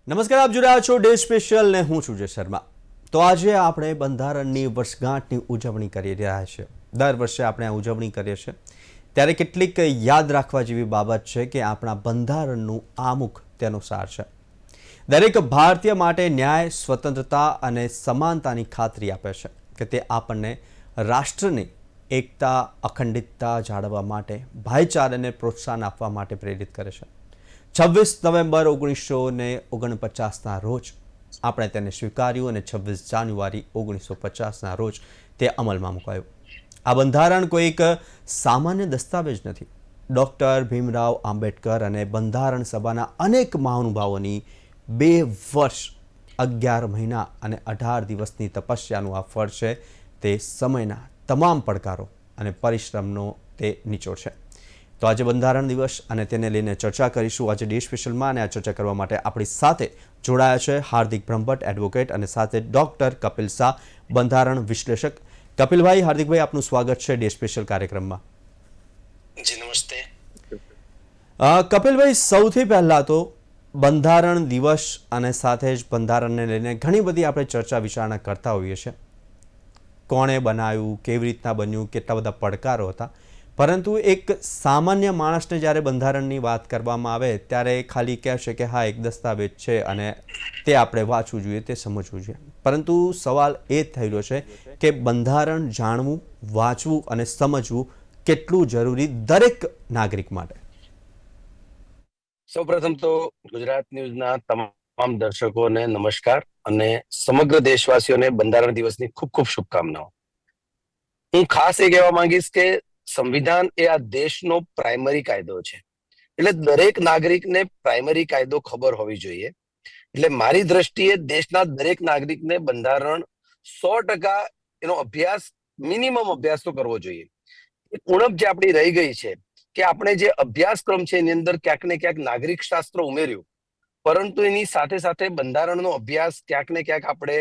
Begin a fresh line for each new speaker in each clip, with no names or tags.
નમસ્કાર, આપ જોઈ રહ્યા છો ડે સ્પેશિયલ ને હું છું જય શર્મા। તો આજે આપણે બંધારણની વર્ષગાંઠની ઉજવણી કરી રહ્યા છીએ। દર વર્ષે આપણે આ ઉજવણી કરીએ છીએ ત્યારે કેટલીક યાદ રાખવા જેવી બાબત છે કે આપણા બંધારણનું આમુખ તેનો સાર છે। દરેક ભારતીય માટે ન્યાય, સ્વતંત્રતા અને સમાનતાની ખાતરી આપે છે કે તે આપણને રાષ્ટ્રની એકતા, અખંડિતતા જાળવવા માટે, ભાઈચારાને પ્રોત્સાહન આપવા માટે પ્રેરિત કરે છે। 26 નવેમ્બર 1949ના રોજ આપણે તેને સ્વીકાર્યું અને 26 જાન્યુઆરી 1950ના રોજ તે અમલમાં મુકાયું। આ બંધારણ કોઈ એક સામાન્ય દસ્તાવેજ નથી। ડૉક્ટર ભીમરાવ આંબેડકર અને બંધારણ સભાના અનેક મહાનુભાવોની 2 વર્ષ, 11 મહિના અને 18 દિવસની તપસ્યાનું આ ફળ છે। તે સમયના તમામ પડકારો અને પરિશ્રમનો તે નિચોડ છે। તો આજે બંધારણ દિવસ અને તેને લઈને ચર્ચા કરીશું આજે ડે સ્પેશિયલમાં। અને આ ચર્ચા કરવા માટે આપણી સાથે જોડાયા છે હાર્દિક બ્રહ્મભટ્ટ, એડવોકેટ, અને સાથે ડૉક્ટર કપિલ શાહ, બંધારણ વિશ્લેષક। કપિલભાઈ, હાર્દિકભાઈ, આપનું સ્વાગત છે ડે સ્પેશિયલ કાર્યક્રમમાં।
જી નમસ્તે।
કપિલભાઈ, સૌથી પહેલાં તો બંધારણ દિવસ અને સાથે જ બંધારણને લઈને ઘણી બધી આપણે ચર્ચા વિચારણા કરતા હોઈએ છીએ। કોણે બનાવ્યું, કેવી રીતના બન્યું, કેટલા બધા પડકારો હતા, પરંતુ એક સામાન્ય માણસને જ્યારે બંધારણની વાત કરવામાં આવે ત્યારે ખાલી કહેશે કે હા, એક દસ્તાવેજ છે અને તે આપણે વાંચવું જોઈએ, તે સમજવું જોઈએ। પરંતુ સવાલ એ થયેલો છે કે બંધારણ જાણવું, વાંચવું અને સમજવું કેટલું જરૂરી દરેક નાગરિક માટે?
સૌપ્રથમ તો ગુજરાત ન્યૂઝના તમામ દર્શકોને નમસ્કાર અને સમગ્ર દેશવાસીઓને બંધારણ દિવસની ખૂબ ખૂબ શુભકામનાઓ। હું ખાસ એ કહેવા માંગીશ કે સંવિધાન એ આ દેશનો પ્રાઇમરી કાયદો છે, એટલે દરેક નાગરિકને પ્રાઇમરી કાયદો ખબર હોવી જોઈએ। એટલે મારી દ્રષ્ટિએ દેશના દરેક નાગરિકને બંધારણ 100% એનો અભ્યાસ, મિનિમમ અભ્યાસ તો કરવો જોઈએ। એક ઉણપ જે આપણી રહી ગઈ છે કે આપણે જે અભ્યાસક્રમ છે એની અંદર ક્યાંક ને ક્યાંક નાગરિક શાસ્ત્ર ઉમેર્યું, પરંતુ એની સાથે સાથે બંધારણનો અભ્યાસ ક્યાંક ને ક્યાંક આપણે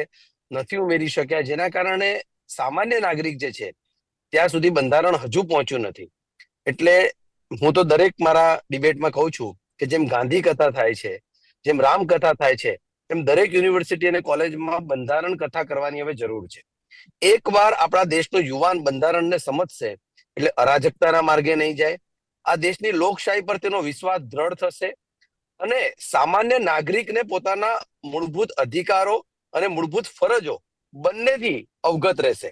નથી ઉમેરી શક્યા, જેના કારણે સામાન્ય નાગરિક જે છે ત્યાં સુધી બંધારણ હજુ પહોંચ્યું નથી। એટલે હું તો દરેક મારા ડિબેટમાં કહું છું કે જેમ ગાંધી કથા થાય છે, જેમ રામ કથા થાય છે, એમ દરેક યુનિવર્સિટી અને કોલેજમાં બંધારણ કથા કરવાની હવે જરૂર છે। એકવાર આપણા દેશનો યુવાન બંધારણને સમજશે એટલે અરાજકતાના માર્ગે નહીં જાય, આ દેશની લોકશાહી પર તેનો વિશ્વાસ દ્રઢ થશે અને સામાન્ય નાગરિકને પોતાના મૂળભૂત અધિકારો અને મૂળભૂત ફરજો બંનેથી અવગત રહેશે।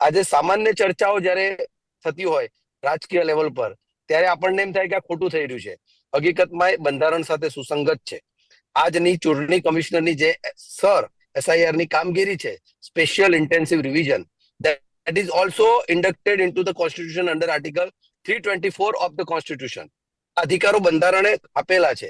આજે સામાન્ય ચર્ચાઓ જ્યારે થતી હોય રાજકીય લેવલ પર, ત્યારે આપણને એમ થાય કે આ ખોટું થઈ રહ્યું છે, હકીકતમાં એ બંધારણ સાથે સુસંગત છે। આજની ચૂંટણી કમિશનરની જે SIR ની કામગીરી છે, special intensive revision, that is also inducted into the constitution under article 324 of the constitution। અધિકારો બંધારણે આપેલા છે।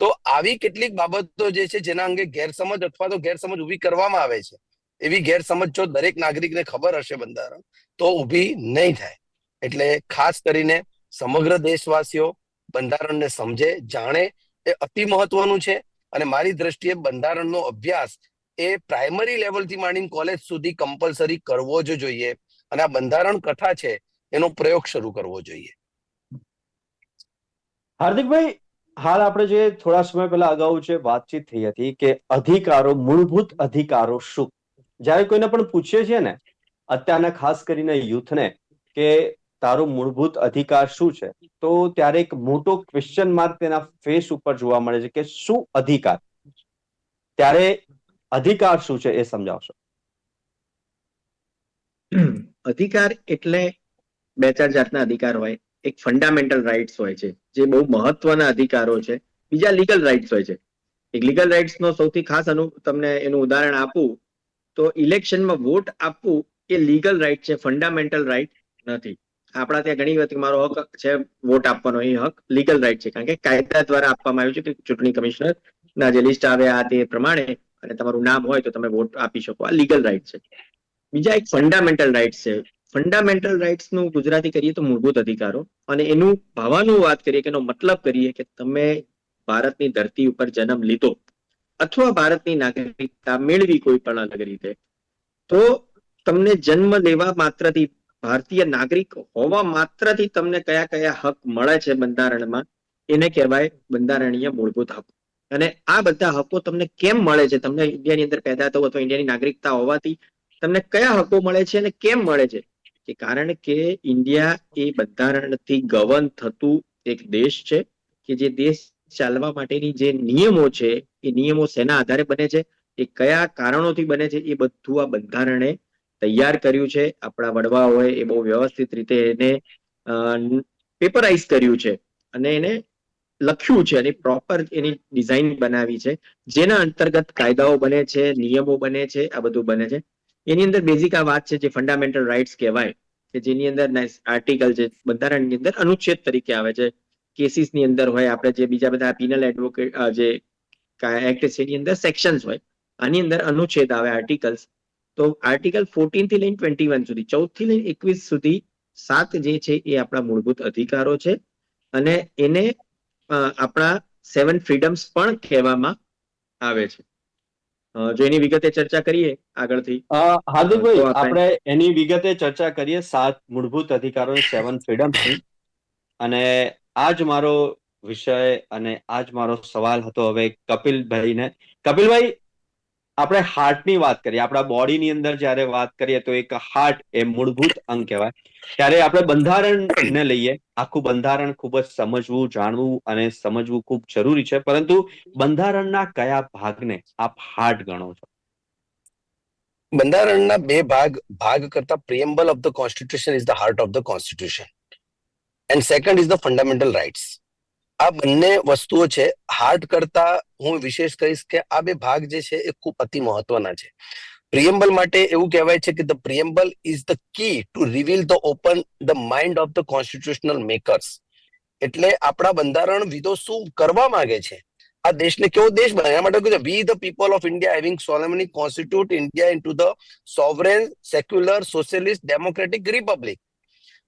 તો આવી કેટલીક બાબતો જે છે જેના અંગે ગેરસમજ અથવા તો ગેરસમજ ઊભી કરવામાં આવે છે, એવી ગેરસમજ જો દરેક નાગરિકને ખબર હશે બંધારણ તો ઊભી નહીં થાય। એટલે ખાસ કરીને સમગ્ર દેશવાસીઓ બંધારણને સમજે, જાણે, એ અતિ મહત્વનું છે। અને મારી દ્રષ્ટિએ બંધારણનો અભ્યાસ એ પ્રાઇમરી લેવલથી માંડીને કોલેજ સુધી કમ્પલસરી કરવો જ જોઈએ અને આ બંધારણ કથા છે એનો પ્રયોગ શરૂ કરવો જોઈએ।
હાર્દિકભાઈ, હાલ આપણે જે થોડા સમય પહેલા અગાઉ જે વાતચીત થઈ હતી કે અધિકારો, મૂળભૂત અધિકારો શું, જ્યારે કોઈને પણ પૂછીએ છીએ ને, અત્યારના ખાસ કરીને યુથને, કે તારો મૂળભૂત અધિકાર શું છે, તો ત્યારે એક મોટો ક્વેશ્ચન માર્ક તેના ફેસ ઉપર જોવા મળે છે કે શું અધિકાર? ત્યારે અધિકાર શું છે એ સમજાવશો?
અધિકાર એટલે 2-4 જાતના અધિકાર હોય। એક ફંડામેન્ટલ રાઇટ્સ હોય છે જે બહુ મહત્વના અધિકારો છે, બીજા લીગલ રાઇટ્સ હોય છે। એક લીગલ રાઇટ્સ નો સૌથી ખાસ તમને એનું ઉદાહરણ આપું તો ઇલેક્શનમાં વોટ આપવું એ લીગલ રાઇટ છે, ફંડામેન્ટલ રાઇટ નથી। આપણા ત્યાં ઘણી વખત મારો હક છે વોટ આપવાનો, એ હક લીગલ રાઇટ છે, કારણ કે કાયદા દ્વારા આપવામાં આવ્યું છે કે ચૂંટણી કમિશનર ના જે લિસ્ટ આવે આ તે પ્રમાણે અને તમારું નામ હોય તો તમે વોટ આપી શકો, આ લીગલ રાઇટ છે। બીજા એક ફંડામેન્ટલ રાઇટ્સ છે। ફંડામેન્ટલ રાઇટ્સ નું ગુજરાતી કરીએ તો મૂળભૂત અધિકારો, અને એનું ભાવાનું વાત કરીએ કે એનો મતલબ કરીએ કે તમે ભારતની ધરતી ઉપર જન્મ લીધો અથવા ભારતની નાગરિકતા મેળવી કોઈ પણ અલગ રીતે, તો તમને જન્મ લેવા માત્રથી, ભારતીય નાગરિક હોવા માત્રથી તમને કયા કયા હક મળે છે બંધારણમાં, એને કહેવાય બંધારણીય મૂળભૂત હક। અને આ બધા હકો તમને કેમ મળે છે, તમને ઇન્ડિયાની અંદર પેદા થવું અથવા ઇન્ડિયાની નાગરિકતા હોવાથી તમને કયા હકો મળે છે અને કેમ મળે છે? કે કારણ કે ઇન્ડિયા એ બંધારણથી ગવર્ન થતું એક દેશ છે કે જે દેશ ચાલવા માટેની જે નિયમો છે એ નિયમો શેના આધારે બને છે, એ કયા કારણોથી બને છે, એ બધું આ બંધારણે તૈયાર કર્યું છે. આપણા વડવાઓએ એ બહુ વ્યવસ્થિત રીતે એને પેપરાઇઝ કર્યું છે અને એને લખ્યું છે અને પ્રોપર એની ડિઝાઇન બનાવી છે, જેના અંતર્ગત કાયદાઓ બને છે, નિયમો બને છે, આ બધું બને છે. એની અંદર બેઝિક આ વાત છે જે ફંડામેન્ટલ રાઇટ્સ કહેવાય, કે જેની અંદર આર્ટિકલ છે બંધારણની અંદર અનુચ્છેદ તરીકે આવે છે. કેસીસની અંદર હોય, આપણે જે બીજા બધા પિનલ એડવોકેટ જે એક્ટ છે એની અંદર સેક્શન્સ હોય, આની અંદર અનુચ્છેદ આવે, આર્ટિકલ્સ. તો આર્ટિકલ 14 થી લઈને 21 સુધી, 14 થી લઈને 21 સુધી 7 જે છે એ આપણા મૂળભૂત અધિકારો છે અને એને આપણા 7 ફ્રીડમ્સ પણ કહેવામાં આવે છે. જો એની વિગતે ચર્ચા કરીએ આગળથી,
હાર્દિકભાઈ,
તો આપણે
આપણે એની વિગતે ચર્ચા કરીએ 7 મૂળભૂત અધિકારો, 7 ફ્રીડમ્સની. અને આ જ મારો વિષય અને આ જ મારો સવાલ હતો હવે કપિલભાઈને. કપિલભાઈ, આપણે હાર્ટની વાત કરીએ, આપણા બોડીની અંદર જ્યારે વાત કરીએ તો એક હાર્ટ એ મૂળભૂત અંગ કહેવાય. ત્યારે આપણે બંધારણને લઈએ, આખું બંધારણ ખૂબ જ સમજવું, જાણવું અને સમજવું ખૂબ જરૂરી છે. પરંતુ બંધારણના કયા ભાગને આપ હાર્ટ ગણો છો?
બંધારણના બે ભાગ કરતા preamble of the constitution is the heart of the constitution and second is the fundamental rights. આ બંને વસ્તુઓ છે. હાર્ટ કરતા હું વિશેષ કહીશ કે આ બે ભાગ જે છે એ ખૂબ અતિ મહત્વના છે. પ્રિએમ્બલ માટે એવું કહેવાય છે કે the preamble is the key to reveal the open the mind of the constitutional makers. એટલે આપણા બંધારણ વિદો શું કરવા માંગે છે, આ દેશને કેવો દેશ બનાવે, એના માટે we the people of India having solemnly constitute India into the sovereign secular socialist democratic republic.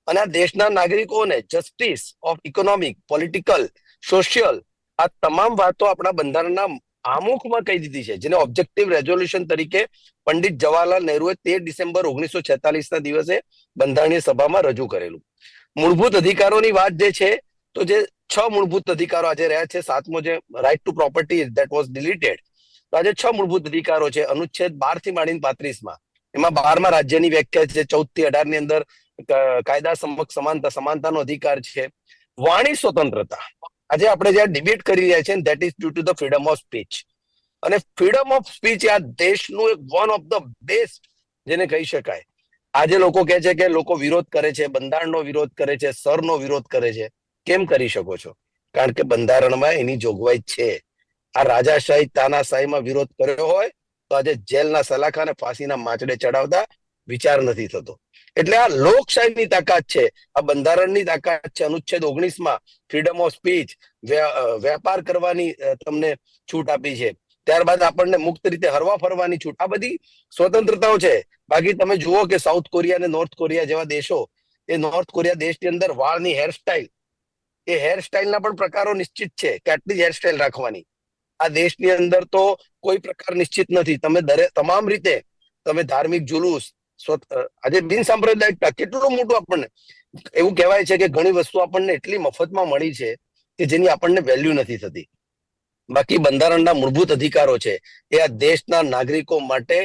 અને આ દેશના નાગરિકોને justice of economic, political, social, આ તમામ વાતો આપણા બંધારણના આમુખમાં કહી દીધી છે, જેને ઓબ્જેક્ટિવ રેઝોલ્યુશન તરીકે પંડિત જવાહરલાલ નહેરુએ 13 ડિસેમ્બર 1946 ના દિવસે બંધારણીય સભામાં રજૂ કરેલું. મૂળભૂત અધિકારોની વાત જે છે, તો જે 6 મૂળભૂત અધિકારો આજે રહ્યા છે, 7મો જે right to property that was deleted, તો આજે 6 મૂળભૂત અધિકારો છે. અનુચ્છેદ 12 થી માંડીને 35માં, એમાં 12મા રાજ્યની વ્યાખ્યા છે, 14 થી 18 ની અંદર કાયદા સમક્ષ સમાનતાનો અધિકાર છે. વાણી સ્વતંત્રતા, આજે આપણે જ્યાં ડિબેટ કરી રહ્યા છીએ, that is due to the freedom of speech. અને ફ્રીડમ ઓફ સ્પીચ આ દેશનું એક વન ઓફ ધ બેસ્ટ જેને કહી શકાય. આજે લોકો કહે છે કે લોકો વિરોધ કરે છે, બંધારણનો વિરોધ કરે છે, સરનો વિરોધ કરે છે. કેમ કરી શકો છો? કારણ કે બંધારણમાં એની જોગવાઈ છે. આ રાજાશાહી તાનાશાહીમાં વિરોધ કર્યો હોય તો આજે જેલના સલાખા અને ફાંસીના માંચડે ચડાવતા વિચાર નથી થતો. એટલે આ લોકશાહીની તાકાત છે, આ બંધારણની તાકાત છે. અનુચ્છેદ 19માં ફ્રીડમ ઓફ સ્પીચ, વેપાર કરવાની તમને છૂટ આપી છે. ત્યારબાદ આપણને મુક્ત રીતે હરવા ફરવાની છૂટ, આ બધી સ્વતંત્રતાઓ છે. બાકી તમે જુઓ કે સાઉથ કોરિયા અને નોર્થ કોરિયા જેવા દેશો, એ નોર્થ કોરિયા દેશની અંદર વાળની હેરસ્ટાઇલ, એ હેરસ્ટાઇલના પણ પ્રકારો નિશ્ચિત છે કે આટલી જ હેરસ્ટાઇલ રાખવાની. આ દેશની અંદર તો કોઈ પ્રકાર નિશ્ચિત નથી. તમે તમામ રીતે તમે ધાર્મિક જુલુસ, આજે બિન સાંપ્રદાયિકતા, કેટલું મોટું આપણને એવું કહેવાય છે કે ઘણી વસ્તુ આપણને એટલી મફતમાં મળી છે કે જેની આપણને વેલ્યુ નથી થતી. બાકી બંધારણના મૂળભૂત અધિકારો છે એ આ દેશના નાગરિકો માટે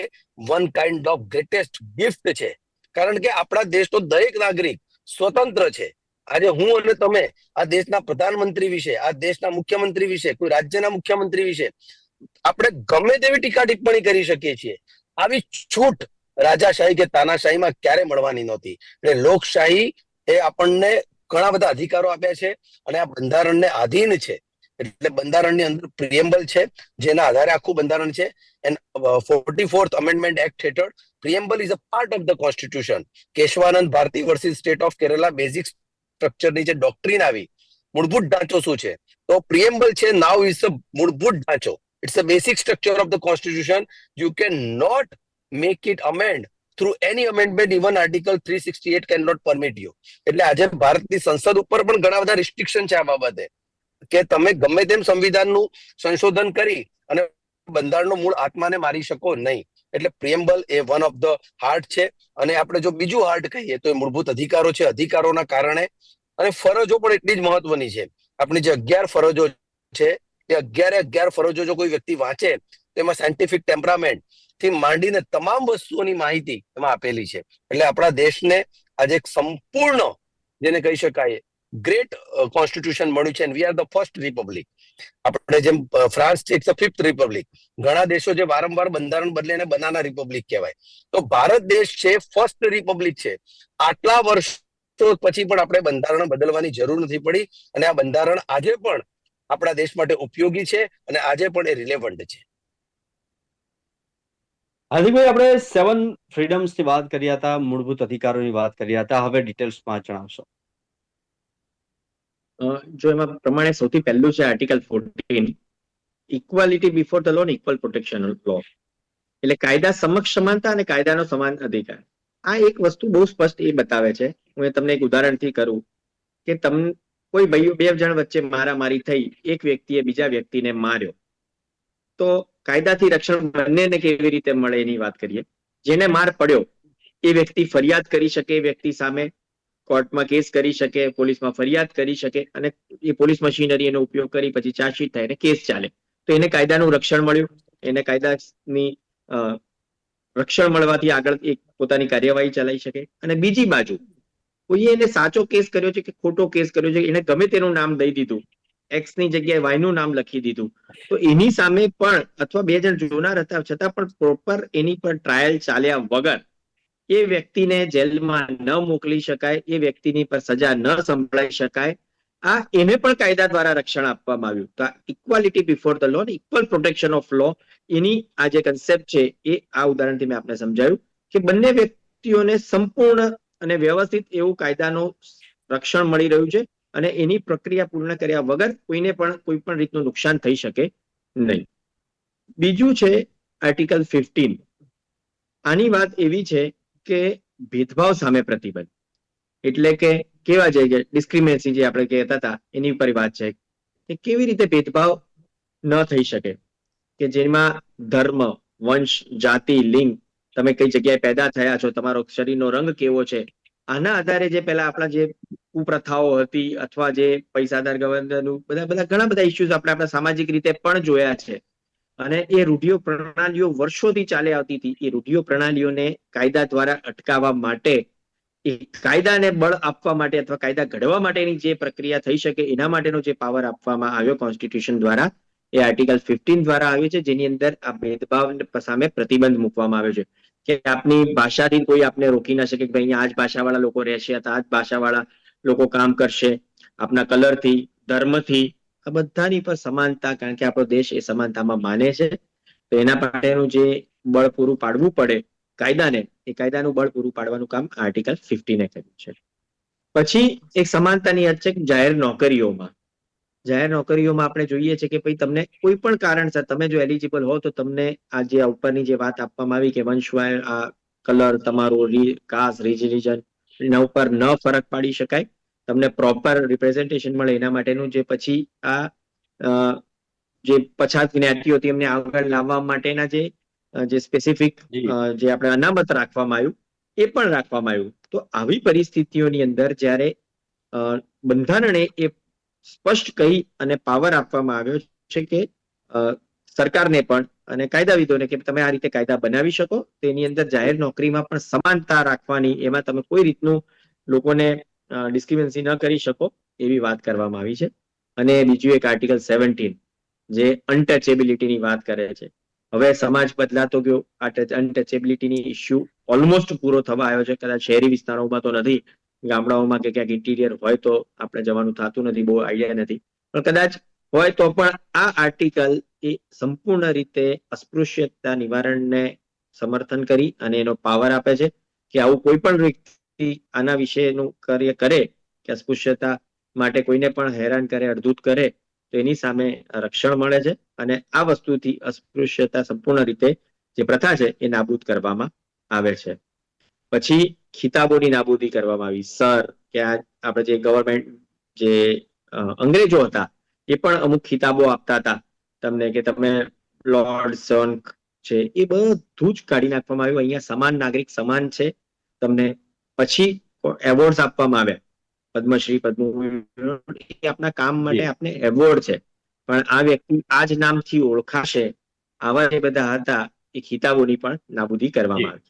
one kind of greatest gift છે. કારણ કે આપણા દેશનો દરેક નાગરિક સ્વતંત્ર છે. આજે હું અને તમે આ દેશના પ્રધાનમંત્રી વિશે, આ દેશના મુખ્યમંત્રી વિશે, કોઈ રાજ્યના મુખ્યમંત્રી વિશે આપણે ગમે તેવી ટીકા ટિપ્પણી કરી શકીએ છીએ. આવી છૂટ રાજાશાહી કે તાનાશાહીમાં ક્યારે મળવાની નહોતી. એટલે લોકશાહી એ આપણને ઘણા બધા અધિકારો આપ્યા છે અને આ બંધારણને આધીન છે. એટલે બંધારણની અંદર પ્રિએમ્બલ છે, જેના આધારે આખું બંધારણ છે. એન્ડ 44th અમેન્ડમેન્ટ એક્ટ હેઠળ preamble is a part of the constitution. Kesavananda Bharati versus state of Kerala basic સ્ટ્રક્ચરની જે ડોક્ટ્રીન આવી, મૂળભૂત ઢાંચો શું છે, તો પ્રિએમ્બલ છે નાઉ ઇઝ અ મૂળભૂત ઢાંચો. It's a basic structure of the constitution. You can not make it amend through any amendment. Even article 368 can not permit you. એટલે આજે ભારતની સંસદ ઉપર પણ ઘણા બધા રિસ્ટ્રિક્શન છે આ બાબતે, કે તમે ગમે તેમ સંવિધાનનું સંશોધન કરી અને બંધારણનો મૂળ આત્માને મારી શકો નહીં. એટલે પ્રિએમ્બલ એ વન ઓફ ધ હાર્ટ છે. અને આપણે જો બીજું હાર્ટ કહીએ તો એ મૂળભૂત અધિકારો છે. અધિકારોના કારણે અને ફરજો પણ એટલી જ મહત્વની છે. આપણી જે 11 ફરજો છે એ 11 ફરજો જો કોઈ વ્યક્તિ વાંચે તેમાં સાયન્ટિફિક ટેમ્પરામેન્ટ થી માંડીને તમામ વસ્તુઓની માહિતી એમાં આપેલી છે. એટલે આપણા દેશને આજે એક સંપૂર્ણ, જેને કહી શકાય, ગ્રેટ કોન્સ્ટિટ્યુશન મળ્યું છે. We are the first Republic. આપણે જેમ ફ્રાન્સ છે, ઇટ્સ અ ફિફ્થ રિપબ્લિક. ઘણા દેશો જે વારંવાર બંધારણ બદલે એને બનાના રિપબ્લિક કહેવાય. તો ભારત દેશ છે ફર્સ્ટ રિપબ્લિક છે. આટલા વર્ષો પછી પણ આપણે બંધારણ બદલવાની જરૂર નથી પડી, અને આ બંધારણ આજે પણ આપણા દેશ માટે ઉપયોગી છે અને આજે પણ એ રિલેવન્ટ છે.
હાર્દિકભાઈ, આપણે 7 ફ્રીડમ્સ ની વાત કર્યા હતા, મૂળભૂત અધિકારોની વાત કર્યા હતા. હવે ડિટેલ્સમાં જણાવશો.
જો એમાં પ્રમાણે સૌથી પહેલું છે article 14, equality before the law, equal protection law. એટલે કાયદા સમક્ષ સમાનતા અને કાયદાનો સમાન અધિકાર. આ એક વસ્તુ બહુ સ્પષ્ટ એ બતાવે છે. હું તમને એક ઉદાહરણથી કરું કે કોઈ બે જણ વચ્ચે મારામારી થઈ, એક વ્યક્તિએ બીજા વ્યક્તિને માર્યો, તો કાયદાથી રક્ષણ બંનેને કેવી રીતે મળે એની વાત કરીએ. જેને માર પડ્યો એ વ્યક્તિ ફરિયાદ કરી શકે, એ વ્યક્તિ સામે કોર્ટમાં કેસ કરી શકે, પોલીસમાં ફરિયાદ કરી શકે, અને એ પોલીસ મશીનરી એનો ઉપયોગ કરી પછી ચાર્જશીટ થાય અને કેસ ચાલે. તો એને કાયદાનું રક્ષણ મળ્યું. એને કાયદાની રક્ષણ મળવાથી આગળ એક પોતાની કાર્યવાહી ચલાવી શકે. અને બીજી બાજુ કોઈએ એને સાચો કેસ કર્યો છે કે ખોટો કેસ કર્યો છે, એને ગમે તેનું નામ દઈ દીધું, એક્સ ની જગ્યાએ વાય નું નામ લખી દીધું, તો એની સામે પણ, અથવા બે જણ જોનાર હતા છતાં પણ પ્રોપર એની પર ટ્રાયલ ચાલ્યા વગર એ વ્યક્તિને જેલમાં ન મોકલી શકાય, એ વ્યક્તિની પર સજા ન સંભળાઈ શકાય. આ એને પણ કાયદા દ્વારા રક્ષણ આપવામાં આવ્યું. તો equality before the law, equal protection of law, એની આ જે કન્સેપ્ટ છે એ આ ઉદાહરણથી મેં આપને સમજાવ્યું કે બંને વ્યક્તિઓને સંપૂર્ણ અને વ્યવસ્થિત એવું કાયદાનું રક્ષણ મળી રહ્યું છે, અને એની પ્રક્રિયા પૂર્ણ કર્યા વગર કોઈને પણ કોઈ પણ રીતનું નુકસાન થઈ શકે નહીં. બીજું છે આર્ટિકલ 15. આની વાત એવી છે કે ભેદભાવ સામે પ્રતિબંધ. એટલે કે કેવા છે કે ડિસ્ક્રિમિનેશન જે આપણે કહેતા હતા એની ઉપર વાત છે કે કેવી રીતે ભેદભાવ ન થઈ શકે, કે જેમાં ધર્મ, વંશ, જાતિ, લિંગ, તમે કઈ જગ્યાએ પેદા થયા છો, તમારો શરીરનો રંગ કેવો છે, આના આધારે જે પેલા આપણા જે કુપ્રથાઓ હતી, અથવા જે પૈસાદાર ગવર્નરનું ઘણા બધા ઇસ્યુઝ આપણે આપણા સામાજિક રીતે પણ જોયા છે. અને એ રૂઢિઓ પ્રણાલીઓ વર્ષોથી ચાલી આવતી હતી. એ રૂઢિઓ પ્રણાલીઓને કાયદા દ્વારા અટકાવવા માટે, એ કાયદાને બળ આપવા માટે અથવા કાયદા ઘડવા માટેની જે પ્રક્રિયા થઈ શકે એના માટેનો જે પાવર આપવામાં આવ્યો કોન્સ્ટિટ્યુશન દ્વારા, એ આર્ટિકલ 15 દ્વારા આવ્યો છે, જેની અંદર આ ભેદભાવ સામે પ્રતિબંધ મૂકવામાં આવ્યો છે. કે આપની ભાષાથી કોઈ આપને રોકી ના શકે કે ભાઈ અહીંયા આ જ ભાષાવાળા લોકો રહેશે, આ જ ભાષાવાળા લોકો કામ કરશે. આપના કલરથી, ધર્મથી, આ બધાની પર સમાનતા, કારણ કે આપણો દેશ એ સમાનતામાં માને છે. તો એના માટેનું જે બળ પૂરું પાડવું પડે કાયદાને, એ કાયદાનું બળ પૂરું પાડવાનું કામ આર્ટિકલ 15 કર્યું છે. પછી એક સમાનતાની હદ છે જાહેર નોકરીઓમાં. જાહેર નોકરીઓમાં આપણે જોઈએ છે કે ભાઈ તમને કોઈ પણ કારણસર તમે જો એલિજિબલ હો તો તમને આ જે ઉપરની જે વાત આપવામાં આવી કે વંશવાય, આ કલર, તમારું કાસ્ટ, રિલિજન, એના ઉપર ન ફરક પાડી શકાય, તમને પ્રોપર રિપ્રેઝન્ટેશન મળે એના માટેનું જે પછી આ જે પછાત જ્ઞાતિઓ હતી એમને આગળ લાવવા માટેના જે સ્પેસિફિક જે આપણે અનામત રાખવામાં આવ્યું એ પણ રાખવામાં આવ્યું. તો આવી પરિસ્થિતિઓની અંદર જ્યારે બંધારણે એ સ્પષ્ટ કહી અને પાવર આપવામાં આવ્યો છે કે સરકારને પણ અને કાયદાવિદોને કે તમે આ રીતે કાયદા બનાવી શકો, તેની અંદર જાહેર નોકરીમાં પણ સમાનતા રાખવાની, એમાં તમે કોઈ રીતનું લોકોને ડિસ્ક્રિમિનેશન ન કરી શકો એવી વાત કરવામાં આવી છે. અને બીજું એક આર્ટિકલ 17 જે અનટચેબિલિટીની વાત કરે છે. હવે સમાજ બદલાતો ગયો, અનટચેબિલિટીની ઇસ્યુ ઓલમોસ્ટ પૂરો થવા આવ્યો છે. કદાચ શહેરી વિસ્તારોમાં તો નથી, ગામડાઓમાં કે ક્યાંક ઇન્ટિરિયર હોય તો આપણે જવાનું થતું નથી, બહુ આઈડિયા નથી, પણ કદાચ હોય તો પણ આ આર્ટિકલ એ સંપૂર્ણ રીતે અસ્પૃશ્યતા નિવારણને સમર્થન કરી અને એનો પાવર આપે છે કે આવું કોઈ પણ વ્યક્તિ આના વિશેનું કાર્ય કરે કે અસ્પૃશ્યતા માટે કોઈને પણ હેરાન કરે, અડધૂત કરે, તો એની સામે રક્ષણ મળે છે. અને આ વસ્તુથી અસ્પૃશ્યતા સંપૂર્ણ રીતે જે પ્રથા છે એ નાબૂદ કરવામાં આવે છે. પછી ખિતાબોની નાબૂદી કરવામાં આવી. સર કે આપણે જે ગવર્મેન્ટ જે અંગ્રેજો હતા એ પણ અમુક ખિતાબો આપતા હતા તમને કે તમે લોર્ડ, સન છે, એ બધું જ કાઢી નાખવામાં આવ્યું. અહીંયા સમાન નાગરિક સમાન છે તમને. પછી એવોર્ડ આપવામાં આવ્યા, પદ્મશ્રી, પદ્મ, આપના કામ માટે આપને એવોર્ડ છે. પણ આ વ્યક્તિ આ જ નામથી ઓળખાશે, આવા જે બધા હતા એ ખિતાબોની પણ નાબૂદી કરવામાં આવી.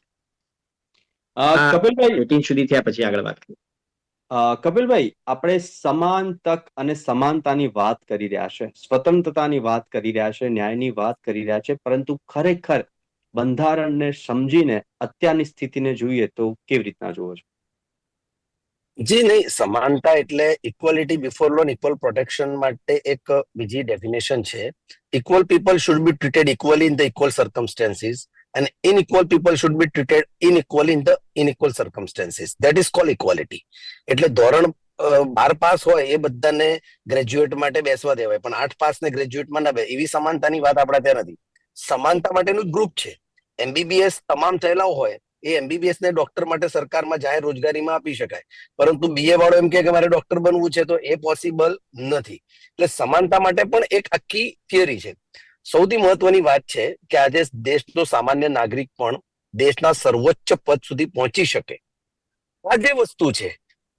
કપિલભાઈ
18 સુધી થયા પછી આગળ વાત કરીએ.
કપિલભાઈ, આપણે સમાન તક અને સમાનતાની વાત કરી રહ્યા છે, સ્વતંત્રતાની વાત કરી રહ્યા છે, ન્યાયની વાત કરી રહ્યા છે, પરંતુ ખરેખર બંધારણને સમજીને અત્યારની સ્થિતિને જોઈએ તો કેવી રીતના જોવો છો?
જી નહીં, સમાનતા એટલે ઇક્વાલિટી બિફોર લો, ઇક્વલ પ્રોટેક્શન માટે એક બીજી ડેફિનેશન છે. Equal people should be treated equally in the equal સર્કમસ્ટેન્સીસ and unequal people should be treated unequally in the unequal circumstances. That is called equality. એટલે ધોરણ 12 પાસ હોય એ બધાને ગ્રેજ્યુએટ માટે બેસવા દેવાય, પણ 8 પાસ ને ગ્રેજ્યુએટમાં ના બે, એવી સમાનતાની વાત આપણા ત્યાં નથી. સમાનતા માટેનું જ ગ્રુપ છે. MBBS તમામ થયેલા હોય એ MBBS ને ડોક્ટર માટે સરકારમાં જાહેર રોજગારીમાં આપી શકાય, પરંતુ BA વાળો એમ કે મારે ડોક્ટર બનવું છે તો એ પોસિબલ નથી. એટલે સમાનતા માટે પણ એક આખી થિયરી છે. સૌથી મહત્વની વાત છે કે આજે દેશનો સામાન્ય નાગરિક પણ દેશના સર્વોચ્ચ પદ સુધી પહોંચી શકે. આ જે વસ્તુ છે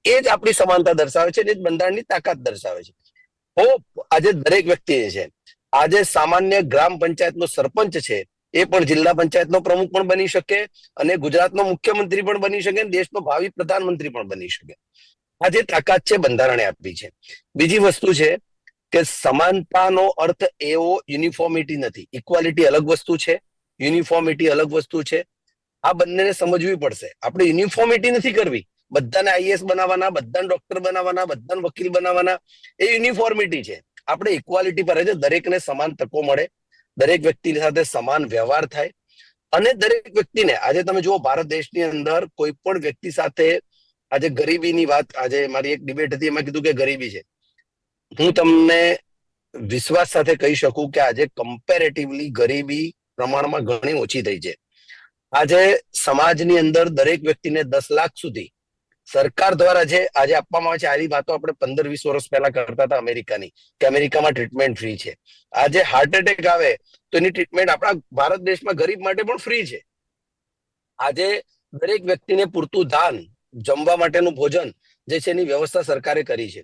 એ જ આપણી સમાનતા દર્શાવે છે, એ જ બંધારણની તાકાત દર્શાવે છે. આજે દરેક વ્યક્તિ છે, આજે સામાન્ય ગ્રામ પંચાયતનો સરપંચ છે એ પણ જિલ્લા પંચાયતનો પ્રમુખ પણ બની શકે અને ગુજરાતનો મુખ્યમંત્રી પણ બની શકે, દેશનો ભાવિ પ્રધાનમંત્રી પણ બની શકે. આ જે તાકાત છે બંધારણે આપી છે. બીજી વસ્તુ છે કે સમાનતાનો અર્થ એવો યુનિફોર્મિટી નથી. ઇક્વાલિટી અલગ વસ્તુ છે, યુનિફોર્મિટી અલગ વસ્તુ છે. આ બંનેને સમજવી પડશે. આપણે યુનિફોર્મિટી નથી કરવી, બધાને IAS બનાવવાના, બધાને ડોક્ટર બનાવવાના, બધાને વકીલ બનાવવાના, એ યુનિફોર્મિટી છે. આપણે ઇક્વાલિટી પર છે, દરેકને સમાન તકો મળે, દરેક વ્યક્તિ સાથે સમાન વ્યવહાર થાય અને દરેક વ્યક્તિને, આજે તમે જુઓ ભારત દેશની અંદર કોઈ પણ વ્યક્તિ સાથે, આજે ગરીબીની વાત, આજે મારી એક ડિબેટ હતી એમાં કીધું કે ગરીબી છે. હું તમને વિશ્વાસ સાથે કહી શકું કે આજે કમ્પેરેટિવલી ગરીબી પ્રમાણમાં ઘણી ઓછી થઈ છે. આજે સમાજની અંદર દરેક વ્યક્તિને 10 લાખ સુધી સરકાર દ્વારા જે આજે આપવામાં આવે છે, આની વાતો આપણે 15-20 વર્ષ પહેલા કરતા હતા અમેરિકાની, કે અમેરિકામાં ટ્રીટમેન્ટ ફ્રી છે. આજે હાર્ટ એટેક આવે તો એની ટ્રીટમેન્ટ આપણા ભારત દેશમાં ગરીબ માટે પણ ફ્રી છે. આજે દરેક વ્યક્તિને પૂરતું ધાન, જમવા માટેનું ભોજન જે છે એની વ્યવસ્થા સરકારે કરી છે.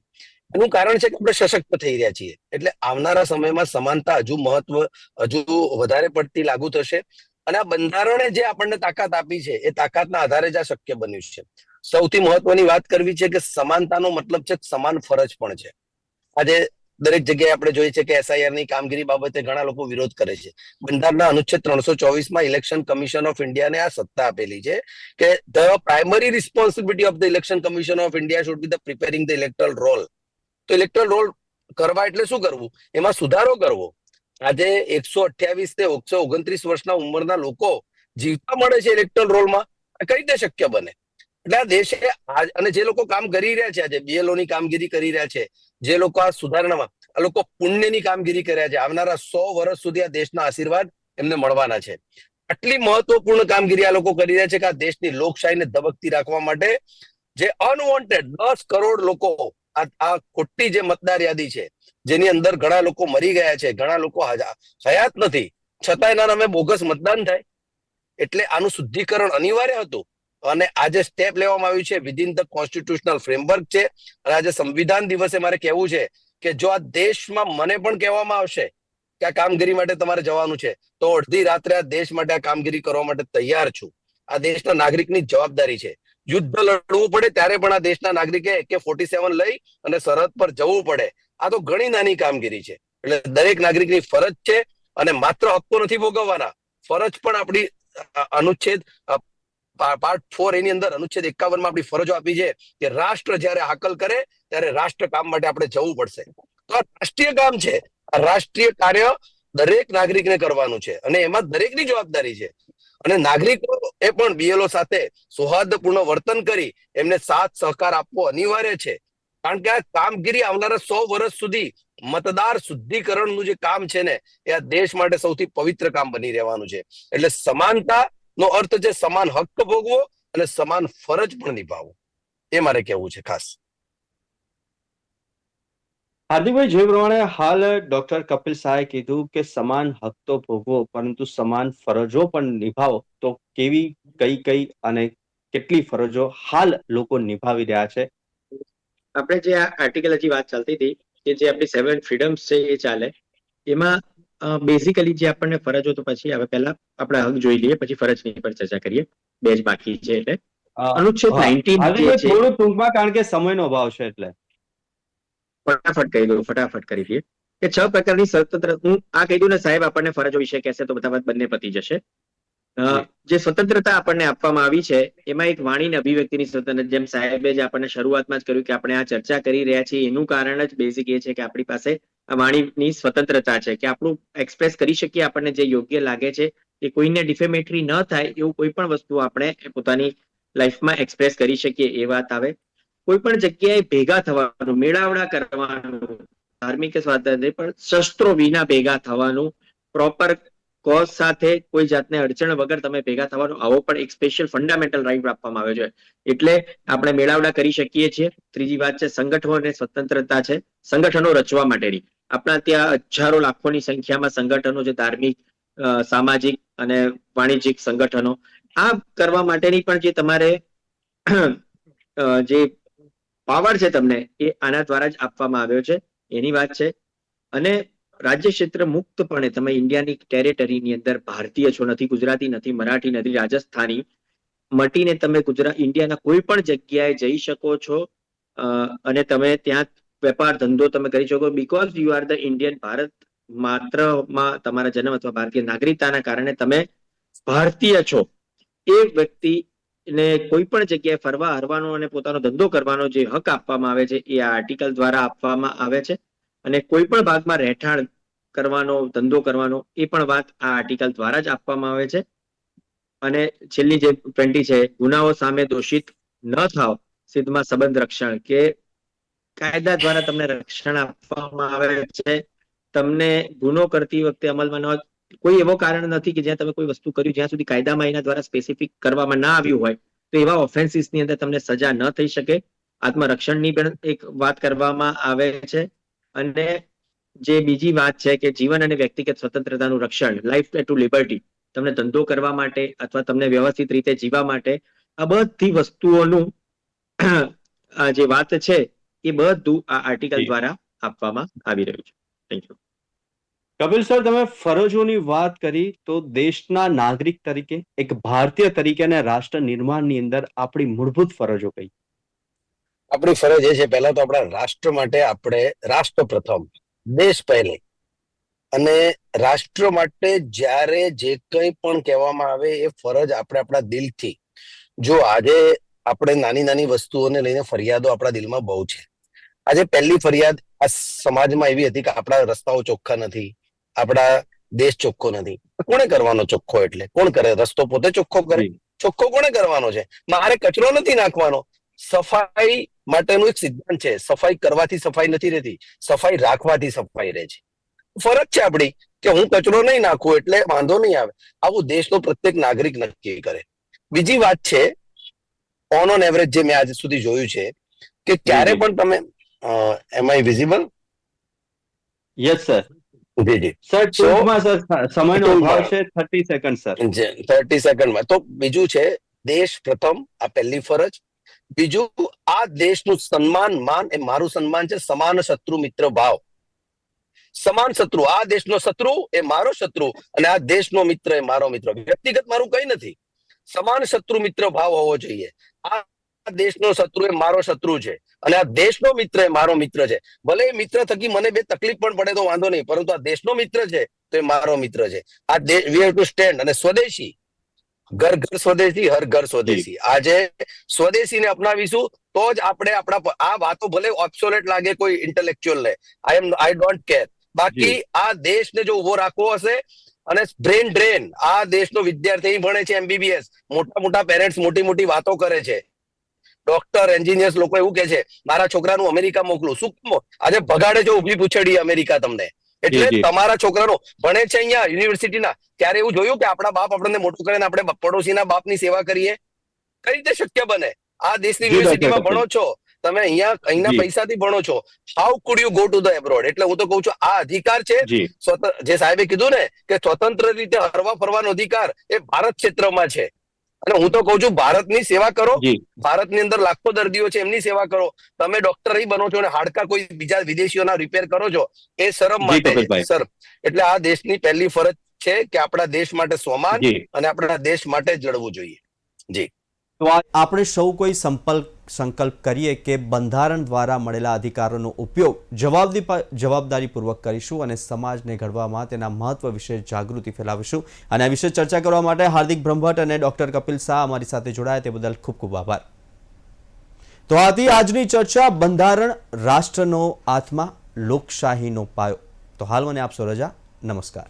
એનું કારણ છે કે આપણે સશક્ત થઈ રહ્યા છીએ. એટલે આવનારા સમયમાં સમાનતા હજુ વધારે પડતી લાગુ થશે અને આ બંધારણે જે આપણને તાકાત આપી છે એ તાકાતના આધારે જ આ શક્ય બન્યું છે. સૌથી મહત્વની વાત કરવી છે કે સમાનતાનો મતલબ છે સમાન ફરજ પણ છે. આજે દરેક જગ્યાએ આપણે જોઈએ છે કે SIR ની કામગીરી બાબતે ઘણા લોકો વિરોધ કરે છે. બંધારણના અનુચ્છેદ 324 ઇલેક્શન કમિશન ઓફ ઇન્ડિયાને આ સત્તા આપેલી છે કે the primary responsibility of the election commission of India should be the preparing the electoral roll. તો ઇલેક્ટરલ રોલ કરવા એટલે શું કરવું? એમાં સુધારો કરવો. આજે 128 થી 129 વર્ષના ઉંમરના લોકો જીવતા મળે છે ઇલેક્ટરલ રોલમાં, કઈ રીતે શક્ય બને? એટલે આ દેશે અને જે લોકો કામ કરી રહ્યા છે, આજે BLO ની કામગીરી કરી રહ્યા છે, જે લોકો આ સુધારણામાં, આ લોકો પુણ્યની કામગીરી કર્યા છે. આવનારા 100 વર્ષ સુધી આ દેશના આશીર્વાદ એમને મળવાના છે. આટલી મહત્વપૂર્ણ કામગીરી આ લોકો કરી રહ્યા છે કે આ દેશની લોકશાહીને ધબકતી રાખવા માટે જે અનવોન્ટેડ 10 કરોડ લોકો, આ ખોટી જે મતદાર યાદી છે જેની અંદર ઘણા લોકો મરી ગયા છે, ઘણા લોકો હયાત નથી, છતાં એના નામે બોગસ મતદાન થાય. એટલે આનું શુદ્ધિકરણ અનિવાર્ય હતું અને આજે સ્ટેપ લેવામાં આવ્યું છે વિધિન ધ કોન્સ્ટિટ્યુશનલ ફ્રેમવર્ક છે. અને આજે સંવિધાન દિવસે મારે કહેવું છે કે જો આ દેશમાં મને પણ કહેવામાં આવશે કે આ કામગીરી માટે તમારે જવાનું છે, તો અડધી રાત્રે આ દેશ માટે આ કામગીરી કરવા માટે તૈયાર છું. આ દેશના નાગરિકની જવાબદારી છે. યુદ્ધ લડવું પડે ત્યારે પણ આ દેશના નાગરિકે AK-47 લઈ અને સરહદ પર જવું પડે. આ તો ઘણી નાની કામગીરી છે. એટલે દરેક નાગરિકની ફરજ છે અને માત્ર હક્કો નથી ભોગવવાના, ફરજ પણ આપણી અનુચ્છેદ પાર્ટ 4 એની અંદર અનુચ્છેદ 51 આપણી ફરજો આપી છે કે રાષ્ટ્ર જ્યારે હાકલ કરે ત્યારે રાષ્ટ્ર કામ માટે આપણે જવું પડશે. તો આ રાષ્ટ્રીય કામ છે. આ રાષ્ટ્રીય કાર્ય દરેક નાગરિકને કરવાનું છે અને એમાં દરેકની જવાબદારી છે. અને નાગરિકો એ પણ BLO સાથે સૌહાર્દપૂર્ણ વર્તન કરી એમને સાથ સહકાર આપવો અનિવાર્ય છે. કારણ કે આ કામગીરી આવનારા 100 વર્ષ સુધી મતદાર શુદ્ધિકરણનું જે કામ છે ને, એ આ દેશ માટે સૌથી પવિત્ર કામ બની રહેવાનું છે. એટલે સમાનતા નો અર્થ છે સમાન હક ભોગવો અને સમાન ફરજ પણ નિભાવવો. એ મારે કહેવું છે ખાસ.
હાર્દિકભાઈ, જે પ્રમાણે હાલ ડોક્ટર કપિલ શાહે કીધું કે સમાન હક તો ભોગવો પરંતુ સમાન ફરજો પણ નિભાવો, તો કેવી, કઈ અને કેટલી ફરજો હાલ લોકો નિભાવી રહ્યા છે?
આપણે જે આ આર્ટિકલ હજી વાત ચાલતી હતી કે જે આપણી 7 ફ્રીડમ્સ છે એ ચાલે, એમાં બેઝિકલી જે આપણને ફરજો તો પછી હવે પહેલા આપણે હક જોઈ લઈએ, પછી ફરજની પર ચર્ચા કરીએ. બે જ બાકી છે એટલે અનુચ્છેદ 19 જે છે,
થોડું ટૂંકમાં, કારણ કે સમયનો અભાવ છે એટલે
ફટાફટ કરી લઈએ કે 6 પ્રકારની સ્વતંત્ર, હું આ કહી દઉં ને સાહેબ, આપણને ફરજો વિશે કહેશે તો બધા વાત બંને પતી જશે. જે સ્વતંત્રતા આપણને આપવામાં આવી છે એમાં એક વાણી અને અભિવ્યક્તિની સ્વતંત્રતા, જેમ સાહેબે જે આપણને શરૂઆતમાં જ કર્યું કે આપણે આ ચર્ચા કરી રહ્યા છીએ એનું કારણ જ બેઝિક એ છે કે આપણી પાસે આ વાણીની સ્વતંત્રતા છે કે આપણું એક્સપ્રેસ કરી શકીએ આપણને જે યોગ્ય લાગે છે, એ કોઈને ડિફેમેટરી ન થાય એવું કોઈ પણ વસ્તુ આપણે પોતાની લાઈફમાં એક્સપ્રેસ કરી શકીએ એ વાત આવે. કોઈ પણ જગ્યાએ ભેગા થવાનું, મેળાવડા કરવાનું, ધાર્મિક સ્વાતંત્ર્ય પણ શસ્ત્રો વિના ભેગા થવાનું, પ્રોપર કોઝ સાથે કોઈ જાતને અડચણ વગર તમે ભેગા થવાનો, આવો પણ એક સ્પેશિયલ ફંડામેન્ટલ રાઈટ આપવામાં આવ્યો છે. એટલે આપણે મેળાવડા કરી શકીએ છીએ. ત્રીજી વાત છે સંગઠનોને સ્વતંત્રતા છે, સંગઠનો રચવા માટેની. આપણા ત્યાં હજારો લાખોની સંખ્યામાં સંગઠનો છે, ધાર્મિક, સામાજિક અને વાણિજ્યિક સંગઠનો. આ કરવા માટેની પણ જે તમારે જે પાવર છે તમને એ આના દ્વારા જ આપવામાં આવ્યો છે, એની વાત છે. અને રાજ્ય ક્ષેત્ર મુક્તપણે તમે ઇન્ડિયાની ટેરેટરીની અંદર ભારતીય છો, નથી ગુજરાતી, નથી મરાઠી, નથી રાજસ્થાની, મટીને તમે ઇન્ડિયાના કોઈ પણ જગ્યાએ જઈ શકો છો અને તમે ત્યાં વેપાર ધંધો તમે કરી શકો, because you are the Indian. Bharat માત્રમાં તમારા જન્મ અથવા ભારતીય નાગરિકતાના કારણે તમે ભારતીય છો. એ વ્યક્તિને કોઈ પણ જગ્યાએ ફરવા હરવાનો અને પોતાનો ધંધો કરવાનો જે હક આપવામાં આવે છે એ આ આર્ટિકલ દ્વારા આપવામાં આવે છે. અને કોઈ પણ ભાગમાં રહેઠાણ કરવાનો, ધંધો કરવાનો, એ પણ વાત આ આર્ટિકલ દ્વારા જ આપવામાં આવે છે. અને છેલ્લી જે 20 છે, ગુનાઓ સામે દોષિત ન થાવ, સિદ્ધમાં સંબંધ રક્ષણ, કે કાયદા દ્વારા તમને રક્ષણ આપવામાં આવે છે. તમને ગુનો કરતી વખતે અમલમાં ન, કોઈ એવો કારણ નથી કે જ્યાં તમે કોઈ વસ્તુ કર્યું જ્યાં સુધી કાયદામાં એના દ્વારા સ્પેસિફિક કરવામાં ના આવ્યું હોય તો એવા ઓફેન્સીસની અંદર તમને સજા ન થઈ શકે. આત્મરક્ષણની પણ એક વાત કરવામાં આવે છે. અને જે બીજી વાત છે કે જીવન અને વ્યક્તિગત સ્વતંત્રતાનું રક્ષણ, લાઈફ ટુ લિબર્ટી, તમને ધંધો કરવા માટે અથવા તમને વ્યવસ્થિત રીતે જીવવા માટે, આ બધી વસ્તુઓનું આ જે વાત છે એ બધું આ આર્ટિકલ દ્વારા આપવામાં આવી રહ્યું છે. Thank you.
કપિલ સર, તમે ફરજોની વાત કરી તો દેશના નાગરિક તરીકે, એક ભારતીય તરીકે અને રાષ્ટ્ર નિર્માણની અંદર આપણી મૂળભૂત ફરજો કઈ?
આપણી ફરજ એ છે, પહેલા તો આપણા રાષ્ટ્ર માટે આપણે રાષ્ટ્ર પ્રથમ, દેશ પહેલે. અને રાષ્ટ્ર માટે જ્યારે જે કંઈ પણ કહેવામાં આવે એ ફરજ આપણે આપણા દિલથી, જો આજે આપણે નાની નાની વસ્તુઓને લઈને ફરિયાદો આપણા દિલમાં બહુ છે. આજે પહેલી ફરિયાદ આ સમાજમાં એવી હતી કે આપણા રસ્તાઓ ચોખ્ખા નથી, આપણા દેશ ચોખ્ખો નથી. કોણે કરવાનો ચોખ્ખો? એટલે કોણ કરે? રસ્તો પોતે ચોખ્ખો કરે? ચોખ્ખો કોણે કરવાનો છે? મારે કચરો નથી નાખવાનો. સફાઈ માટેનું એક સિદ્ધાંત છે, સફાઈ કરવાથી સફાઈ નથી રહેતી, સફાઈ રાખવાથી સફાઈ રહે છે. ફરજ છે આપણી કે હું કચરો નહીં નાખું એટલે વાંધો નહીં આવે. આવું દેશનો પ્રત્યેક નાગરિક નક્કી કરે. બીજી વાત છે, ઓન એવરેજ જે મેં આજ સુધી જોયું છે કે ક્યારે પણ તમે am I visible?
Yes sir.
જી જી
સર ટૂંકમાં સર, સમયનો અભાવ છે. 30 સેકન્ડ સર.
30 સેકન્ડમાં. તો બીજું છે, દેશ પ્રથમ, આ પહેલી ફરજ. બીજું, આ દેશનું સન્માન, માન એ મારું સન્માન છે. સમાન શત્રુ મિત્ર ભાવ, સમાન શત્રુ, આ દેશનો શત્રુ એ મારો શત્રુ અને આ દેશનો મિત્ર એ મારો મિત્ર. વ્યક્તિગત મારું કઈ નથી, સમાન શત્રુ મિત્ર ભાવ હોવો જોઈએ. આ દેશનો શત્રુ એ મારો શત્રુ છે અને આ દેશનો મિત્ર એ મારો મિત્ર છે. ભલે એ મિત્ર થકી મને બે તકલીફ પણ પડે તો વાંધો નહીં, પરંતુ આ દેશનો મિત્ર છે તો એ મારો મિત્ર છે. આ વી હેવ ટુ સ્ટેન્ડ. અને સ્વદેશી, ઘર ઘર સ્વદેશી, હર ઘર સ્વદેશી. આજે સ્વદેશીને અપનાવીશું તો જ આપણે આપણા, આ વાતો ભલે ઓબ્સોલેટ લાગે કોઈ ઇન્ટેલેક્ચ્યુઅલ ને, આઈ ડોન્ટ કેર. બાકી આ દેશને જો ઉભો રાખવો હશે, અને બ્રેન ડ્રેન, આ દેશનો વિદ્યાર્થી ભણે છે MBBS, મોટા મોટા પેરેન્ટ્સ મોટી મોટી વાતો કરે છે, ડોક્ટર, એન્જિનિયર્સ લોકો એવું કે છે મારા છોકરાનું અમેરિકા મોકલું. શું આજે ભગાડે છે ઉભી પૂછડી અમેરિકા તમને? એટલે તમારા છોકરાનો ભણે છે અહીંયા યુનિવર્સિટીના, ત્યારે એવું જોયું કે આપણા બાપ આપણને મોટું કરે ને આપણે પડોશીના બાપની સેવા કરીએ? કઈ રીતે શક્ય બને? આ દેશની યુનિવર્સિટીમાં ભણો છો તમે, અહીંના પૈસાથી ભણો છો. How food you go to the abroad? એટલે હું તો કહું છું, આ અધિકાર છે, જે સાહેબે કીધું ને કે સ્વતંત્ર રીતે હરવા ફરવાનો અધિકાર, એ ભારત ક્ષેત્રમાં છે. અને હું તો કહું છું ભારતની સેવા કરો,
જી
ભારતની અંદર લાખો દર્દીઓ છે એમની સેવા કરો. તમે ડોક્ટર અહીં બનો છો અને હાડકા કોઈ બીજા વિદેશીઓના રિપેર કરો છો, એ શરમ
જી
માટે છે,
કપિલભાઈ.
સર. એટલે આ દેશની પહેલી ફરજ છે કે આપણા દેશ માટે સ્વમાન
જી
અને આપણા દેશ માટે જ લડવું જોઈએ. જી.
તો આ
આપણે સૌ કોઈ સંકલ્પ કરીએ કે બંધારણ દ્વારા મળેલા અધિકારોનો ઉપયોગ જવાબદારીપૂર્વક કરીશું અને સમાજને ઘડવામાં તેના મહત્વ વિશે જાગૃતિ ફેલાવીશું. અને આ વિશે ચર્ચા કરવા માટે હાર્દિક બ્રહ્મભટ્ટ અને ડોક્ટર કપિલ શાહ અમારી સાથે જોડાયા તે બદલ ખૂબ ખૂબ આભાર. તો આ હતી આજની ચર્ચા, બંધારણ રાષ્ટ્રનો આત્મા, લોકશાહીનો પાયો. તો હાલ મને આપશો રજા. નમસ્કાર.